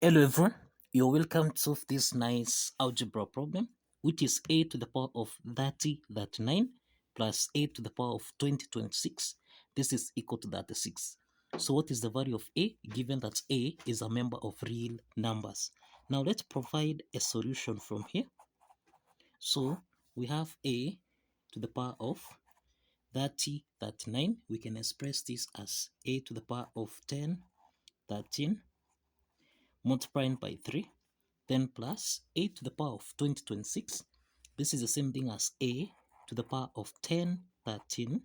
Hello everyone, you're welcome to this nice algebra problem, which is a to the power of 3039 plus a to the power of 2026. This is equal to 36. So what is the value of a given that a is a member of real numbers? Now let's provide a solution from here. So we have a to the power of 3039. We can express this as a to the power of 10, 13 multiplying by 3, then plus a to the power of 2026. This is the same thing as a to the power of 10, 13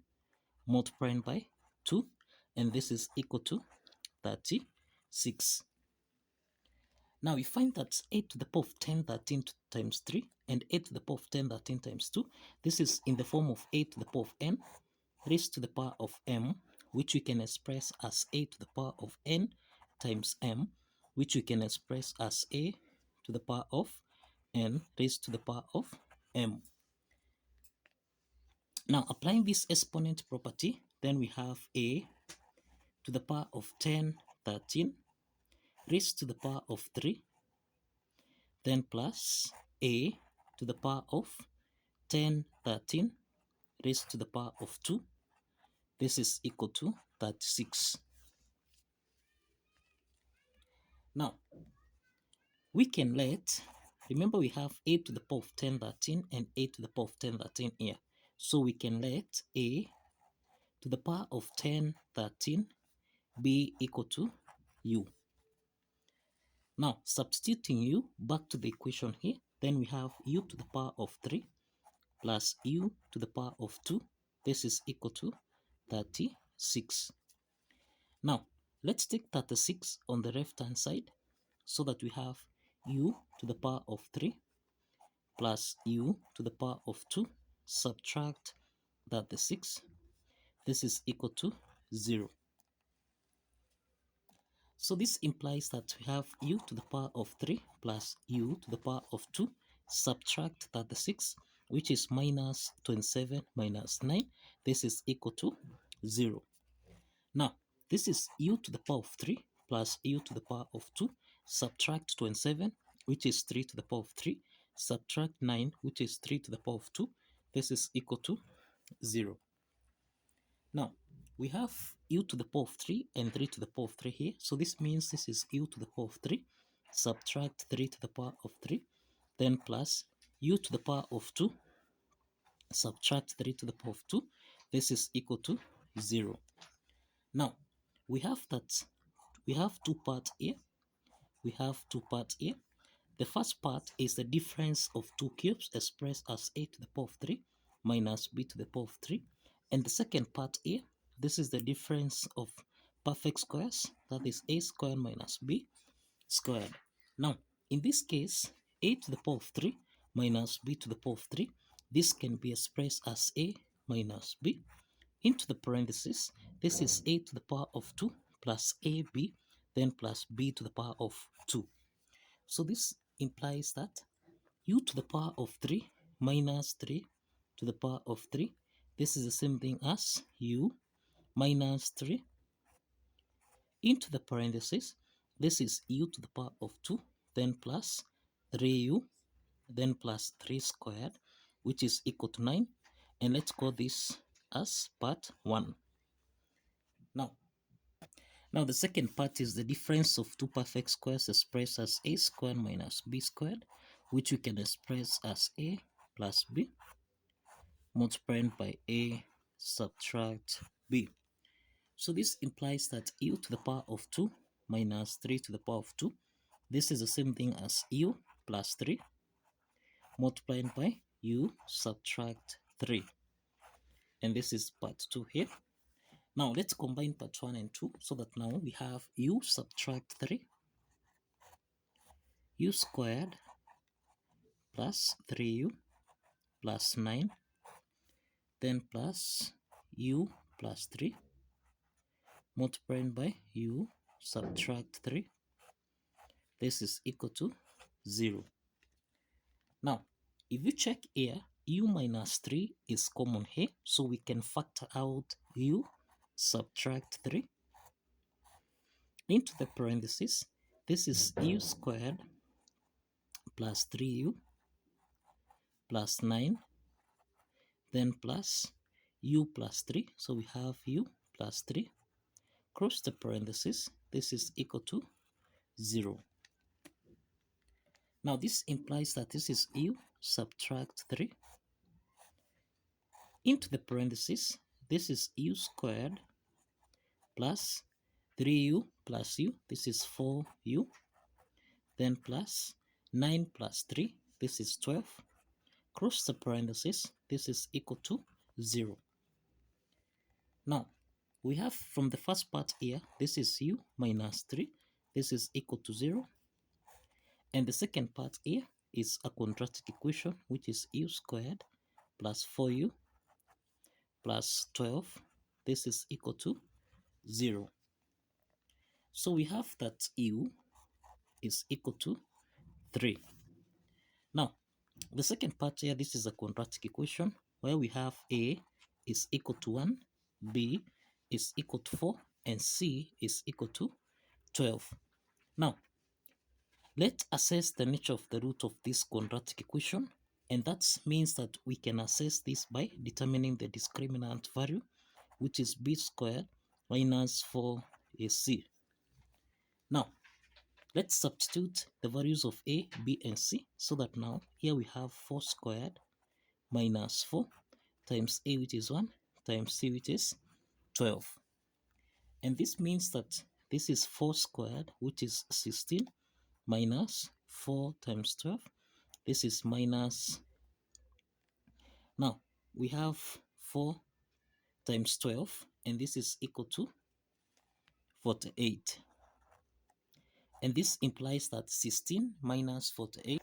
multiplying by 2, and this is equal to 36. Now we find that a to the power of 10, 13 times 3 and a to the power of 10, 13 times 2. This is in the form of a to the power of n raised to the power of m, which we can express as a to the power of n times m, which we can express as a to the power of n raised to the power of m. Now applying this exponent property, then we have a to the power of 10, 13 raised to the power of 3, then plus a to the power of 10, 13 raised to the power of 2. This is equal to 36. Now we can remember we have a to the power of 10, 13 and a to the power of 10, 13 here. So we can let a to the power of 10, 13 be equal to u. Now substituting u back to the equation here, then we have u to the power of 3 plus u to the power of 2. This is equal to 36. Now let's take 36 on the left hand side so that we have u to the power of 3 plus u to the power of 2, subtract 36. This is equal to 0. So this implies that we have u to the power of 3 plus u to the power of 2, subtract 36, which is minus 27 minus 9. This is equal to 0. Now, this is u to the power of 3 plus u to the power of 2, subtract 27, which is 3 to the power of 3, subtract 9, which is 3 to the power of 2. This is equal to 0. Now, we have u to the power of 3 and 3 to the power of 3 here. So this means this is u to the power of 3, subtract 3 to the power of 3, then plus u to the power of 2, subtract 3 to the power of 2. This is equal to 0. Now, we have two parts here. We have two parts here. The first part is the difference of two cubes expressed as a to the power of 3 minus b to the power of 3. And the second part here, this is the difference of perfect squares, that is a squared minus b squared. Now, in this case, a to the power of 3 minus b to the power of 3, this can be expressed as a minus b. Into the parentheses, this is a to the power of 2 plus ab, then plus b to the power of 2. So this implies that u to the power of 3 minus 3 to the power of 3, this is the same thing as u minus 3 into the parentheses. This is u to the power of 2, then plus 3u, then plus 3 squared, which is equal to 9. And let's call this as part 1. Now the second part is the difference of two perfect squares expressed as a squared minus b squared, which we can express as a plus b multiplied by a subtract b. So this implies that u to the power of 2 minus 3 to the power of 2, this is the same thing as u plus 3 multiplied by u subtract 3. And this is part 2 here. Now let's combine part 1 and 2 so that now we have u subtract 3, u squared plus 3u plus 9, then plus u plus 3 multiplied by u subtract 3. This is equal to 0. Now, if you check here, u minus 3 is common here, so we can factor out u subtract 3 into the parentheses. this is u squared plus 3u plus 9, then plus u plus 3. So we have u plus 3. Cross the parentheses. This is equal to 0. Now this implies that this is u subtract 3 into the parentheses. This is u squared plus 3u plus u. This is 4u. Then plus 9 plus 3. This is 12. Cross the parentheses. This is equal to 0. Now, we have from the first part here, this is u minus 3. This is equal to 0. And the second part here is a quadratic equation, which is u squared plus 4u plus 12. This is equal to 0. So we have that u is equal to 3. Now, the second part here, this is a quadratic equation where we have a is equal to 1, b is equal to 4, and c is equal to 12. Now, let's assess the nature of the root of this quadratic equation, and that means that we can assess this by determining the discriminant value, which is b squared minus 4ac. Now, let's substitute the values of a, b, and c, so that now here we have 4 squared minus 4 times a, which is 1, times c, which is 12. And this means that this is 4 squared, which is 16, minus 4 times 12. This is minus, now we have 4 times 12, and this is equal to 48. And this implies that 16 minus 48,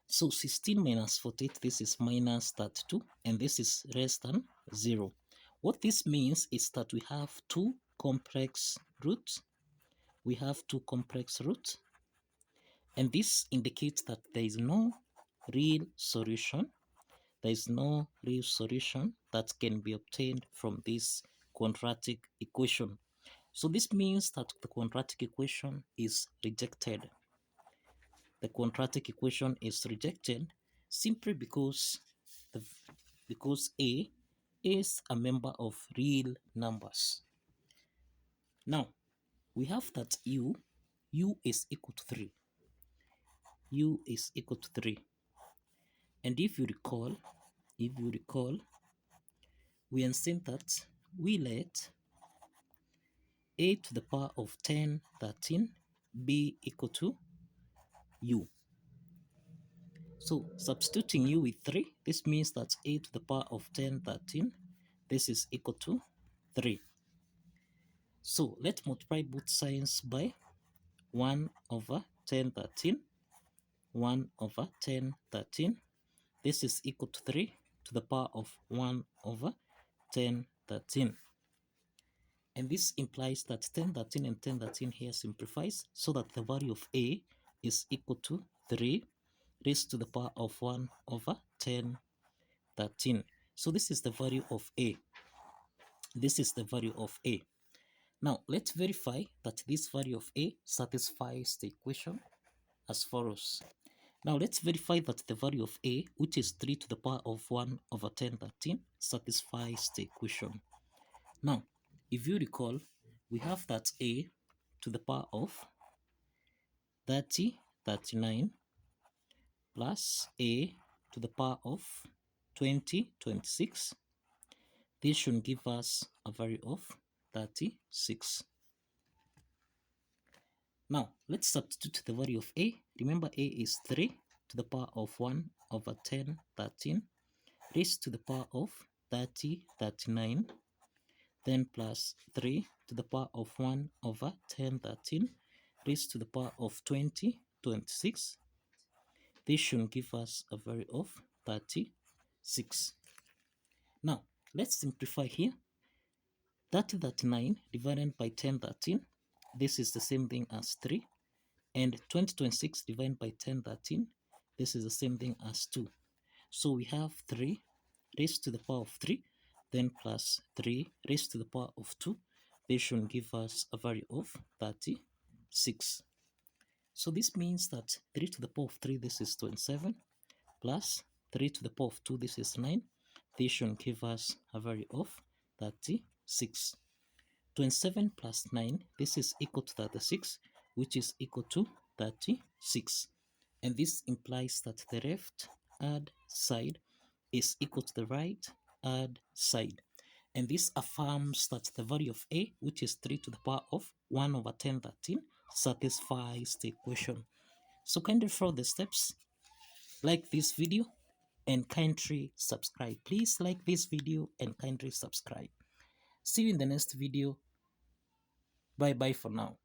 so 16 minus 48, this is minus 32, and this is less than 0. What this means is that we have two complex roots. We have two complex roots, and this indicates that there is no real solution. There is no real solution that can be obtained from this quadratic equation. So this means that the quadratic equation is rejected. The quadratic equation is rejected simply because a is a member of real numbers. Now, we have that u is equal to 3. U is equal to 3. And if you recall, we have seen that we let a to the power of 10, 13 be equal to u. So substituting u with 3, this means that a to the power of 10, 13, this is equal to 3. So let's multiply both signs by 1 over 10, 13, 1 over 10, 13. This is equal to 3 to the power of 1 over 10, 13. And this implies that 10, 13 and 10, 13 here simplifies, so that the value of a is equal to 3 raised to the power of 1 over 10, 13. So this is the value of a. This is the value of a. Now, let's verify that this value of a satisfies the equation as follows. Now, let's verify that the value of a, which is 3 to the power of 1 over 10, 13, satisfies the equation. Now, if you recall, we have that a to the power of 30, 39 plus a to the power of 20, 26. This should give us a value of 36. Now, let's substitute the value of a. Remember, a is 3 to the power of 1 over 10, 13, raised to the power of 30, 39, then plus 3 to the power of 1 over 10, 13, raised to the power of 20, 26. This should give us a value of 36. Now, let's simplify here. 30, 39 divided by 10, 13. This is the same thing as 3. And 20, 26 divided by 10, 13. This is the same thing as 2. So we have 3 raised to the power of 3, then plus 3 raised to the power of 2. This should give us a value of 36. So this means that 3 to the power of 3, this is 27, plus 3 to the power of 2, this is 9. This should give us a value of 36. 27 plus 9, this is equal to 36, which is equal to 36. And this implies that the left hand side is equal to the right hand side. And this affirms that the value of a, which is 3 to the power of 1 over 10, 13, satisfies the equation. So kindly follow the steps, like this video, and kindly subscribe. Please like this video and kindly subscribe. See you in the next video. Bye bye for now.